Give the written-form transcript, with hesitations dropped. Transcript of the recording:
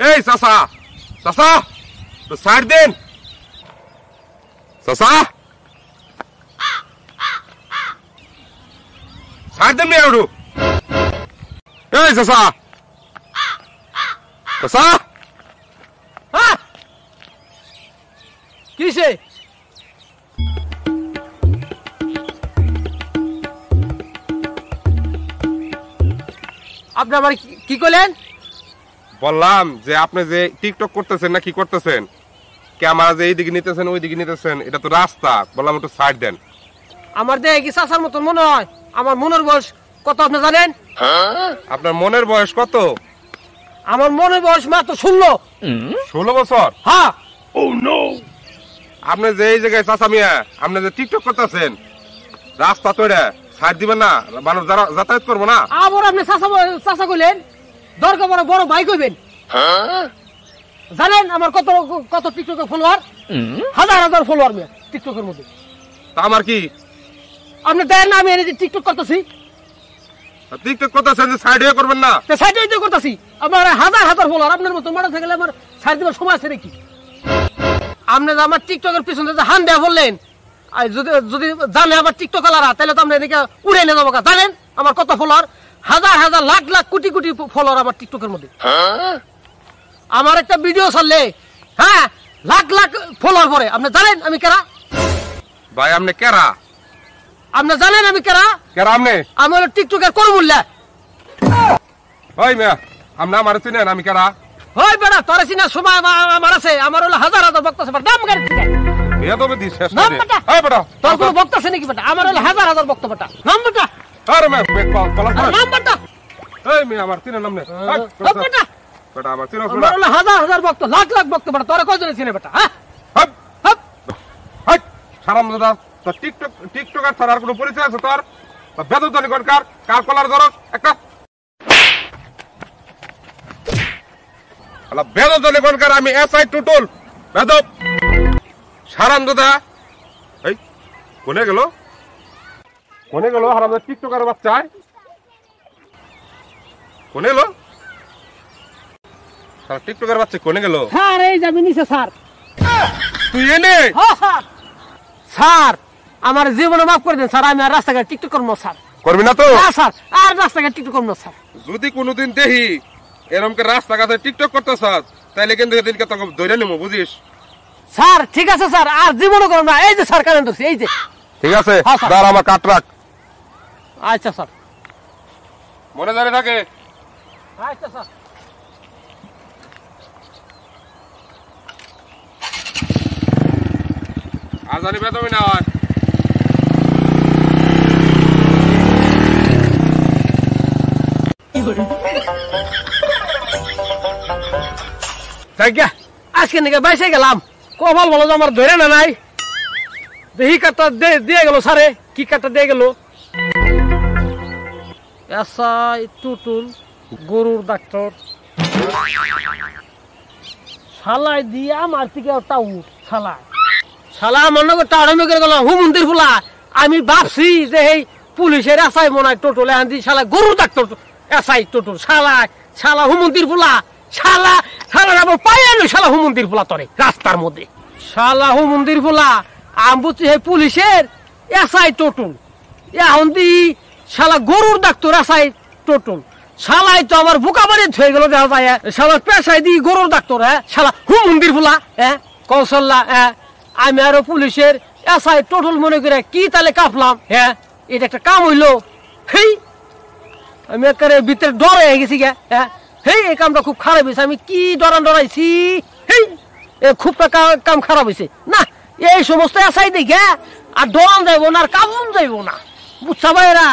এই চাচা চাচা তো সাইড দেন চাচা সাইড দেন মেয়ে এই চাচা চাচা কিসে আপনি আমার কি করলেন? বললাম যে আপনি যে টিকটক করতেছেন না কি করতেছেন, ক্যামেরা যে এইদিকে নিতেছেন ওইদিকে নিতেছেন, এটা তো রাস্তা। বললাম একটু সাইড দেন। আমার দেহে কি চাচার মতন মনে হয়? আমার মনের বয়স কত আপনি জানেন? আপনার মনের বয়স কত? আমার মনের বয়স মাত্র 16। 16 বছর? হ্যাঁ। আপনি যে এই জায়গায় চাচা মিয়া আপনি যে টিকটক করতেছেন, রাস্তা তো এটা সাইড দিবেন না, মানুষ যাতায়াত করবো না। আবার আপনি চাচা কইলেন, দরকার বড় বড় ভাই কইবেন। জানেন আমার কত কত টিকটকের ফলোয়ার? হাজার হাজার ফলোয়ার মিয়া টিকটকের মধ্যে। তা আমার কি আপনি দেখেন না আমি এই যে টিকটক করতেছি? টিকটক করতেছেন যে সাইড হয়ে করবেন না? সাইড হইতে করতেছি। আমার হাজার হাজার ফলোয়ার। আপনার মতো মারা থাকলে আমার সাইড দেওয়ার সময় আছে নাকি? আপনি আমার টিকটকের পিছনে যে হান দেয়া বললেন, যদি জানে আমার টিকটক আলারা, তাহলে তো আপনি এদিকে উড়ে নিয়ে যাবো। জানেন আমার কত ফলোয়ার? হাজার হাজার লাখ লাখ কোটি কোটি ফলোয়ার আমার টিকটকের মধ্যে। আমার একটা ভিডিও ছাড়লে হ্যাঁ লাখ লাখ ফলোয়ার পরে। আপনি জানেন আমি কেরা? ভাই আপনি কেরা? আপনি জানেন আমি কেরা? কেরা আপনি? আমি হলো টিকটকের করমুল্লা। ওই মিয়া আপনি আমার চিনেন আমি কেরা? ওই বেড়া তোর চিনার সময় আমার আছে। আমার হলো হাজার হাজার ভক্ত আছে। নাম গাড়ি থেকে এ তো দিস শেষ নাম করে বেটা। এই বেটা তোর কোনো ভক্ত আছে নাকি বেটা? আমার হলো হাজার হাজার ভক্ত বেটা। নাম বেটা। আরে মিয়া কলা নাম বেটা। এই মিয়া আমার চিনেন নাম নে বেটা বেটা আমার চিনো আমার হলো হাজার হাজার ভক্ত, লাখ লাখ ভক্ত বেটা। তোরা কয়জনে চিনে বেটা? হ্যাঁ হাপ হাপ হাই সারাম দাদা তো টিকটক আর ছাড়ার কোনো পরিচয় আছে তোর? বেদতনি কোনকার কার কলার ধরস একটা আলা বেদতনি কোনকার? আমি এসআই টুটুল বেদব সারাম দাদা। এই কোনে গেল হারাম টিকটকার বাচ্চায় কোনে গেল? সারা টিকটকার বাচ্চা কোনে গেল? স্যার এই যাবি নিচে স্যার। তুই এনে হ্যাঁ স্যার। স্যার আমার জীবনে মাফ করে দেন স্যার। আমি আর রাস্তাঘাট টিকটক করবো না স্যার। করবি না তো? না স্যার আর রাস্তাঘাট টিকটক করবো না স্যার। যদি কোনোদিন দেখি এরকম রাস্তাঘাটে টিকটক করতেছ তাইলে কিন্তু এদিনকে তোকে ধরে নিবো, বুঝিস? স্যার ঠিক আছে স্যার, আর জীবনও করবো না। এই যে স্যার কারেন্ট হচ্ছে, এই যে। ঠিক আছে হ্যাঁ, স্যার। দাঁড়া আমার কাট রাখ, আচ্ছা স্যার। মনে জানি থাকে। আচ্ছা স্যার। আর জানি বেতমি না হয়। আজকে নাকি বাইসে গেলাম, কপাল বলো আমার ধরে না নাই। দেখি কার্ডটা দিয়ে গেল স্যারে। কি কার্ডটা দিয়ে গেল? এসআই টুটুল গরুর ডাক্তার। শালাই দিয়ে আমার থেকে ওটা উঠ শালা। শালা আমার নগর টাড়ানো করে গেল হুমন্দির ফুলা। আমি ভাবছি যে এই পুলিশের এসআই মনে হয় টোটল এখান দিয়ে শালা গরুর ডাক্তার এসআই টোটল। শালা শালা হুমন্দির ফুলা। শালা শালা আবার পাই আনো শালা হুমন্দির ফুলা তরে রাস্তার মধ্যে। শালা হুমন্দির ফুলা আমি বুঝছি এই পুলিশের এসআই টোটল। এখন দি শালা গরুর ডাক্তার এসআই টোটল। শালাই তো আমার বুকা বাড়ি হয়ে গেল দেখা যায়। শালা পেশায় দি গরুর ডাক্তার। হ্যাঁ শালা হুমন্দির ফুলা। হ্যাঁ কৌশল্যা। হ্যাঁ আমি আরো পুলিশের এসআই টোটল মনে করে কি তাহলে কাঁপলাম। হ্যাঁ এটা একটা কাম হইলো। হেই আমি একেবারে ভিতরে ডর হয়ে গেছি গে। হ্যাঁ হেই এই কামটা খুব খারাপ হয়েছে। আমি কি ডরাইছি। হেই খুব কাম খারাপ হয়েছে না। এই সমস্ত এসআই দেখে আর ডরান যাইব না, আর কামন যাইব না। বুঝছা ভাইরা?